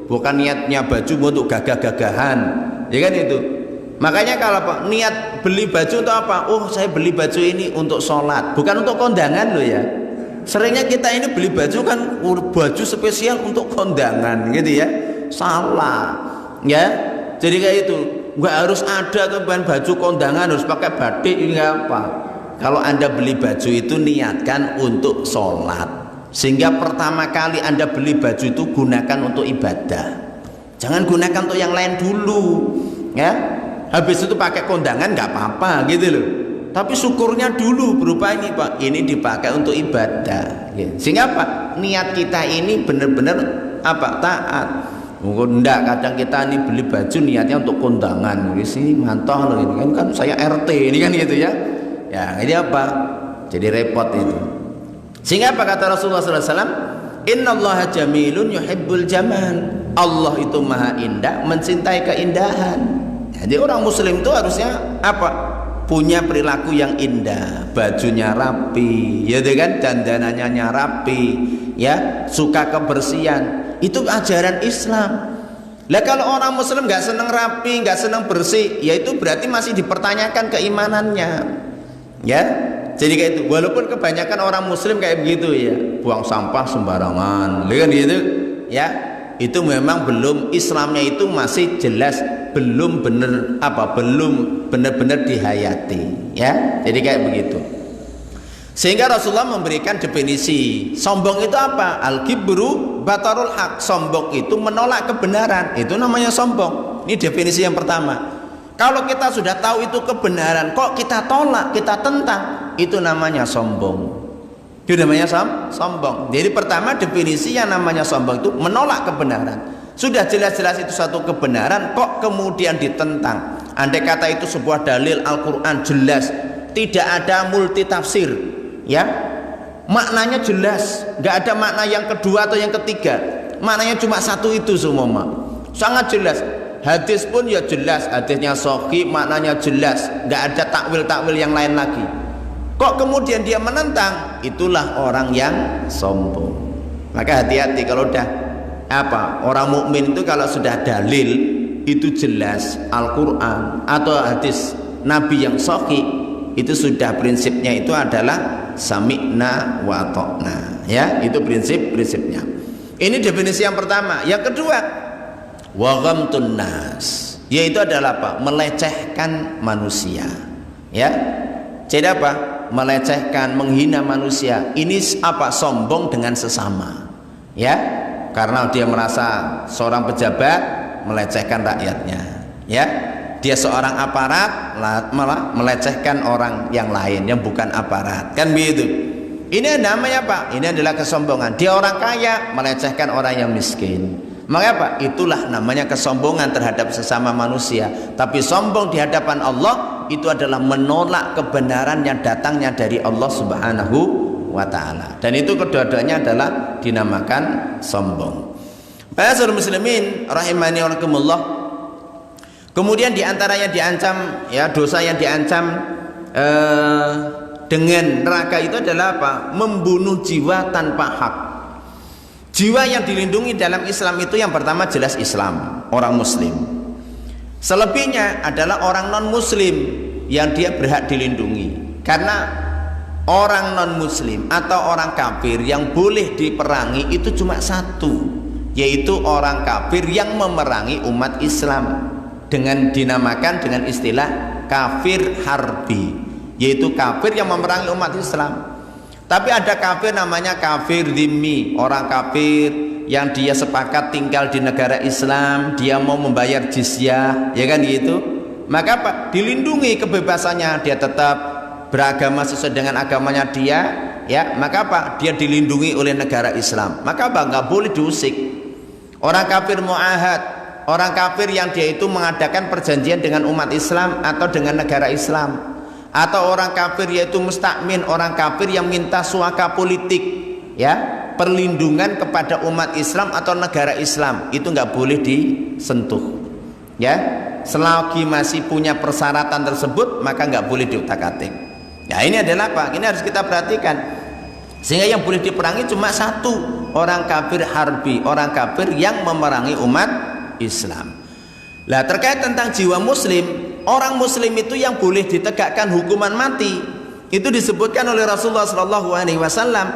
bukan niatnya baju untuk gagah-gagahan, ya kan itu. Makanya kalau niat beli baju untuk apa? Oh, saya beli baju ini untuk sholat, bukan untuk kondangan loh ya. Seringnya kita ini beli baju kan baju spesial untuk kondangan gitu ya, salah ya. Jadi kayak itu nggak harus ada tuh baju kondangan harus pakai batik, nggak apa. Kalau Anda beli baju itu niatkan untuk sholat, sehingga pertama kali Anda beli baju itu gunakan untuk ibadah, jangan gunakan untuk yang lain dulu ya. Habis itu pakai kondangan nggak apa-apa gitu loh, tapi syukurnya dulu berupa ini Pak, ini dipakai untuk ibadah ya. Sehingga apa? Niat kita ini benar-benar apa? Taat. Enggak, kadang kita ini beli baju niatnya untuk kondangan, sini mantap loh ini kan saya RT ini kan gitu ya. Ya ini apa? Jadi repot itu. Sehingga apa kata Rasulullah SAW? Innallaha jamilun yuhibbul jamal. Allah itu maha indah, mencintai keindahan. Jadi orang muslim itu harusnya apa? Punya perilaku yang indah, bajunya rapi, ya kan, dandanannya rapi, ya, suka kebersihan. Itu ajaran Islam. Lah kalau orang muslim nggak senang rapi, nggak senang bersih, ya itu berarti masih dipertanyakan keimanannya, ya. Jadi kayak itu. Walaupun kebanyakan orang muslim kayak begitu ya, buang sampah sembarangan, kan gitu, ya. Itu memang belum, Islamnya itu masih jelas belum benar apa, belum benar-benar dihayati ya. Jadi kayak begitu. Sehingga Rasulullah memberikan definisi sombong itu apa? Al-kibru batarul haq. Sombong itu menolak kebenaran, itu namanya sombong. Ini definisi yang pertama. Kalau kita sudah tahu itu kebenaran kok kita tolak, kita tentang, itu namanya sombong. Itu namanya sombong. Jadi pertama definisi yang namanya sombong itu menolak kebenaran. Sudah jelas-jelas itu satu kebenaran kok kemudian ditentang. Andai kata itu sebuah dalil Al-Quran jelas, tidak ada multi tafsir ya, maknanya jelas, nggak ada makna yang kedua atau yang ketiga, maknanya cuma satu itu semua, sangat jelas. Hadis pun ya jelas, hadisnya sahih, maknanya jelas, nggak ada takwil-takwil yang lain lagi. Kok kemudian dia menentang? Itulah orang yang sombong. Maka hati-hati kalau udah apa, orang mukmin itu kalau sudah dalil itu jelas Al-Quran atau hadis Nabi yang sahih, itu sudah prinsipnya itu adalah sami'na wa ata'na ya, itu prinsipnya. Ini definisi yang pertama. Yang kedua, wa ghamtun nas, yaitu adalah apa? Melecehkan manusia ya. Jadi apa? Melecehkan, menghina manusia. Ini apa? Sombong dengan sesama ya, karena dia merasa seorang pejabat melecehkan rakyatnya ya. Dia seorang aparat malah melecehkan orang yang lain yang bukan aparat, kan begitu. Ini namanya apa? Ini adalah kesombongan. Dia orang kaya melecehkan orang yang miskin. Maka apa? Itulah namanya kesombongan terhadap sesama manusia. Tapi sombong di hadapan Allah itu adalah menolak kebenaran yang datangnya dari Allah Subhanahu wa ta'ala. Dan itu kedua-duanya adalah dinamakan sombong. Ma'asyiral muslimin rahimani wa rahimakumullah. Kemudian diantaranya diancam, ya, dosa yang diancam dengan neraka itu adalah apa? Membunuh jiwa tanpa hak. Jiwa yang dilindungi dalam Islam itu yang pertama jelas Islam, orang muslim. Selebihnya adalah orang non muslim yang dia berhak dilindungi. Karena orang non muslim atau orang kafir yang boleh diperangi itu cuma satu, yaitu orang kafir yang memerangi umat Islam, dengan dinamakan dengan istilah kafir harbi, yaitu kafir yang memerangi umat Islam. Tapi ada kafir namanya kafir dhimmi, orang kafir yang dia sepakat tinggal di negara Islam, dia mau membayar jizyah, ya kan gitu. Maka apa? Dilindungi kebebasannya, dia tetap beragama sesuai dengan agamanya dia, ya. Maka apa? Dia dilindungi oleh negara Islam. Maka apa? Nggak boleh diusik. Orang kafir mu'ahad, orang kafir yang dia itu mengadakan perjanjian dengan umat Islam atau dengan negara Islam, atau orang kafir yaitu mustakmin, orang kafir yang minta suaka politik, ya, perlindungan kepada umat Islam atau negara Islam, itu nggak boleh disentuh, ya. Selagi masih punya persyaratan tersebut maka nggak boleh diutak-atik. Ya, ini adalah apa? Ini harus kita perhatikan. Sehingga yang boleh diperangi cuma satu, orang kafir harbi, orang kafir yang memerangi umat Islam. Nah, terkait tentang jiwa muslim, orang muslim itu yang boleh ditegakkan hukuman mati itu disebutkan oleh Rasulullah SAW.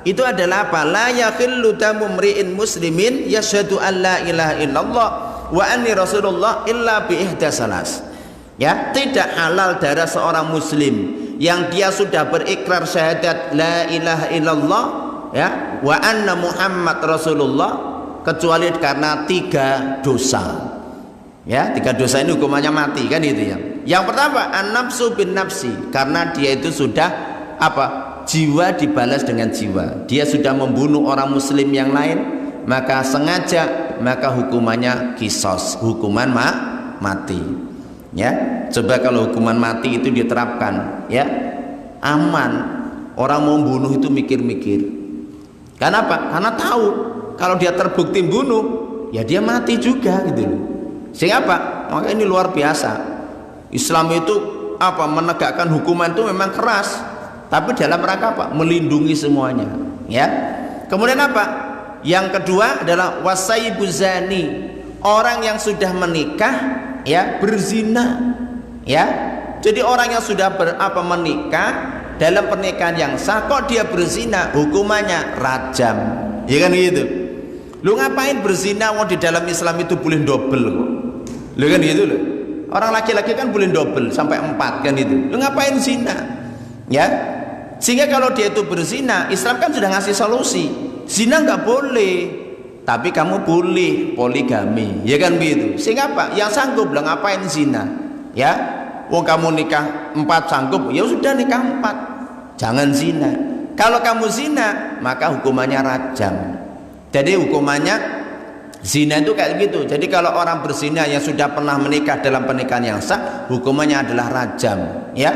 Itu adalah apa? La yakhillu damu mri'in muslimin yashhadu an la ilaha illallah wa anni rasulullah illa bi ihdasalas. Ya, tidak halal darah seorang muslim yang dia sudah berikrar syahadat la ilaha illallah, ya, wa anna Muhammad rasulullah, kecuali karena 3 dosa. Ya, 3 dosa ini hukumannya mati, kan itu ya. Yang pertama, an-nafsu bin nafsi, karena dia itu sudah apa? Jiwa dibalas dengan jiwa. Dia sudah membunuh orang muslim yang lain, maka sengaja, maka hukumannya kisos, hukuman mati. Ya, coba kalau hukuman mati itu diterapkan, ya, aman. Orang mau bunuh itu mikir-mikir. Kenapa? Karena tahu kalau dia terbukti bunuh, ya dia mati juga gitu loh. Sehingga apa? Maka ini luar biasa. Islam itu apa? Menegakkan hukuman itu memang keras, tapi dalam rangka apa? Melindungi semuanya, ya. Kemudian apa? Yang kedua adalah wasaibuz zani, orang yang sudah menikah, ya, berzina, ya. Jadi orang yang sudah menikah dalam pernikahan yang sah kok dia berzina, hukumannya rajam, ya kan gitu. Lu ngapain berzina? Di dalam Islam itu boleh double kok. Lu kan gitu loh. Orang laki-laki kan boleh double sampai 4 kan itu. Lu ngapain zina? Ya. Sehingga kalau dia itu berzina, Islam kan sudah ngasih solusi. Zina nggak boleh, tapi kamu boleh poligami, ya kan begitu. Sehingga apa? Yang sanggup bilang ngapain zina? Ya. Wong kamu nikah 4 sanggup, ya sudah nikah 4. Jangan zina. Kalau kamu zina, maka hukumannya rajam. Jadi hukumannya zina itu kayak gitu. Jadi kalau orang berzina yang sudah pernah menikah dalam pernikahan yang sah, hukumannya adalah rajam, ya.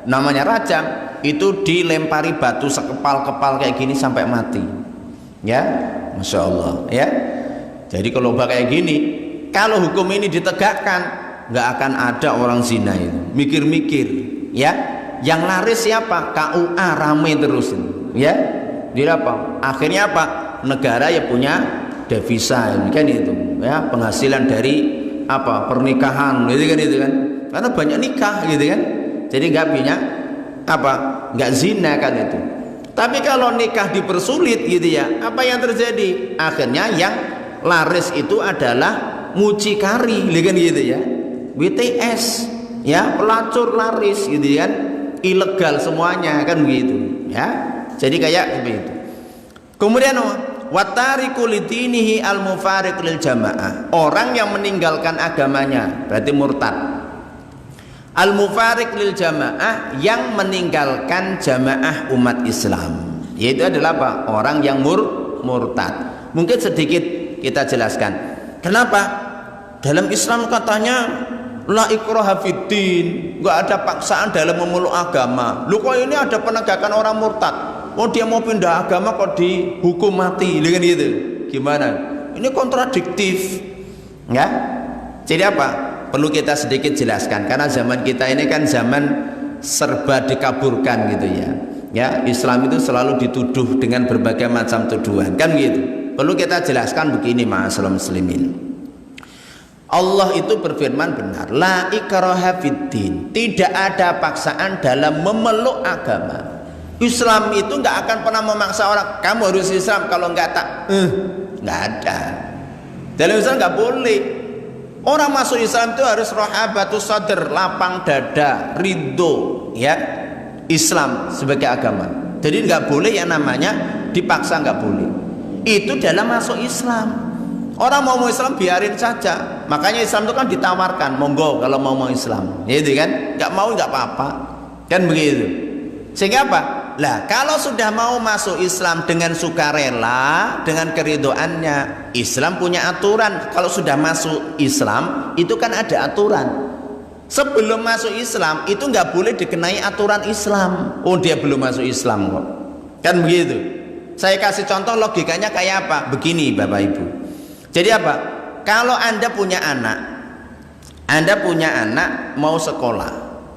Namanya rajam, itu dilempari batu sekepal-kepal kayak gini sampai mati, ya. Masya Allah, ya. Jadi kalau kayak gini, kalau hukum ini ditegakkan, nggak akan ada orang zina itu mikir-mikir, ya. Yang laris siapa? KUA rame terus, ya. Dia apa? Akhirnya apa? Negara ya punya devisa, kan itu, ya, penghasilan dari apa? Pernikahan, gitu kan, karena banyak nikah, gitu kan. Jadi nggak punya apa? Nggak zina kan itu. Tapi kalau nikah dipersulit, gitu ya, apa yang terjadi? Akhirnya yang laris itu adalah mucikari, kan gitu ya, BTS, ya, pelacur laris, gitu kan, ilegal semuanya, kan begitu, ya. Jadi kayak begitu. Kemudian watariku lidinihi al-mufariq lil jamaah, orang yang meninggalkan agamanya berarti murtad. Al-mufariq lil jamaah, yang meninggalkan jamaah umat Islam, yaitu adalah apa? Orang yang murtad. Mungkin sedikit kita jelaskan. Kenapa? Dalam Islam katanya la ikraha fiddin, enggak ada paksaan dalam memeluk agama. Lu kok ini ada penegakan orang murtad. Oh, dia mau pindah agama kok dihukum mati, kan gitu. Gimana? Ini kontradiktif. Ya. Jadi apa? Perlu kita sedikit jelaskan karena zaman kita ini kan zaman serba dikaburkan gitu ya. Ya, Islam itu selalu dituduh dengan berbagai macam tuduhan. Kan gitu. Perlu kita jelaskan begini ma'asyiral muslimin. Allah itu berfirman benar, la ikraha fiddin. Tidak ada paksaan dalam memeluk agama. Islam itu nggak akan pernah memaksa orang, kamu harus Islam, kalau nggak tak, nggak ada. Dalam Islam nggak boleh. Orang masuk Islam itu harus rohabatus sadr, lapang dada, ridho, ya, Islam sebagai agama. Jadi nggak boleh yang namanya dipaksa, nggak boleh. Itu dalam masuk Islam. Orang mau Islam biarin saja. Makanya Islam itu kan ditawarkan, monggo kalau mau Islam, ya itu kan, nggak mau nggak apa-apa, kan begitu. Sehingga apa? Lah kalau sudah mau masuk Islam dengan sukarela, dengan keridhoannya, Islam punya aturan. Kalau sudah masuk Islam itu kan ada aturan. Sebelum masuk Islam itu nggak boleh dikenai aturan Islam. Oh dia belum masuk Islam kok, kan begitu. Saya kasih contoh logikanya kayak apa? Begini Bapak Ibu. Jadi apa? Kalau Anda punya anak mau sekolah,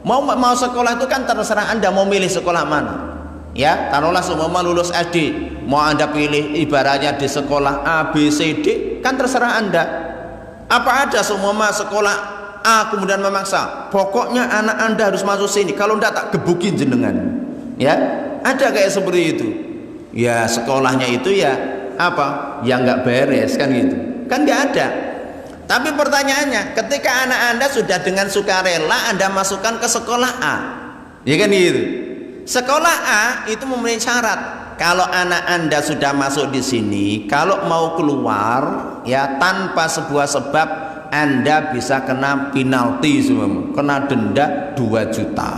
mau sekolah itu kan terserah Anda mau milih sekolah mana. Ya, taruhlah semua lulus SD, mau Anda pilih ibaratnya di sekolah A, B, C, D, kan terserah Anda. Apa ada semua sekolah A kemudian memaksa, pokoknya anak Anda harus masuk sini, kalau enggak tak gebukin jenengan. Ya, ada kayak seperti itu. Ya sekolahnya itu ya apa? Yang nggak beres kan gitu. Kan nggak ada. Tapi pertanyaannya, ketika anak Anda sudah dengan sukarela Anda masukkan ke sekolah A, ya kan gitu. Sekolah A itu memenuhi syarat. Kalau anak Anda sudah masuk di sini, kalau mau keluar ya tanpa sebuah sebab, Anda bisa kena penalti semua, kena denda 2 juta.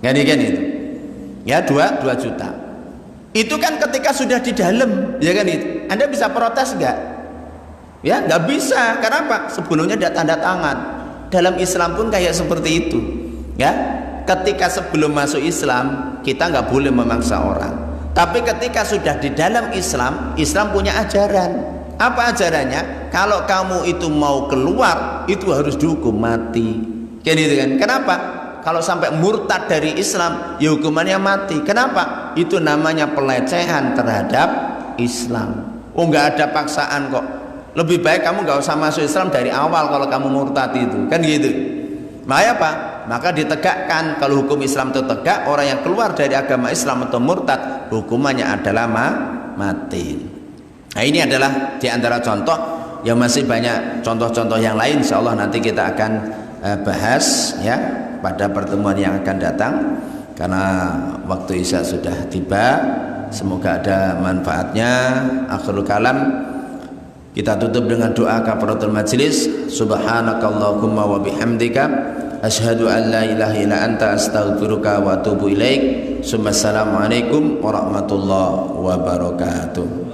Kan itu. Ya 2 juta. Itu kan ketika sudah di dalam, ya kan itu. Anda bisa protes enggak? Ya nggak bisa. Karena apa? Sebelumnya ada tanda tangan. Dalam Islam pun kayak seperti itu. Ya, ketika sebelum masuk Islam kita nggak boleh memaksa orang. Tapi ketika sudah di dalam Islam, Islam punya ajaran. Apa ajarannya? Kalau kamu itu mau keluar, itu harus dihukum mati. Kayak gitu kan? Kenapa? Kalau sampai murtad dari Islam, ya hukumannya mati. Kenapa? Itu namanya pelecehan terhadap Islam. Oh nggak ada paksaan kok. Lebih baik kamu nggak usah masuk Islam dari awal kalau kamu murtad itu, kan gitu. Makanya apa? Maka ditegakkan, kalau hukum Islam itu tegak, orang yang keluar dari agama Islam atau murtad, hukumannya adalah mati. Nah ini adalah diantara contoh, yang masih banyak contoh-contoh yang lain. Insya Allah nanti kita akan bahas ya pada pertemuan yang akan datang, karena waktu Isya sudah tiba. Semoga ada manfaatnya. Akhirul kalam, kita tutup dengan doa kafaratul majlis. Subhanakallahumma wa bihamdika asyhadu an la ilaha illa anta astaghfiruka wa atubu ilaik. Assalamualaikum warahmatullahi wabarakatuh.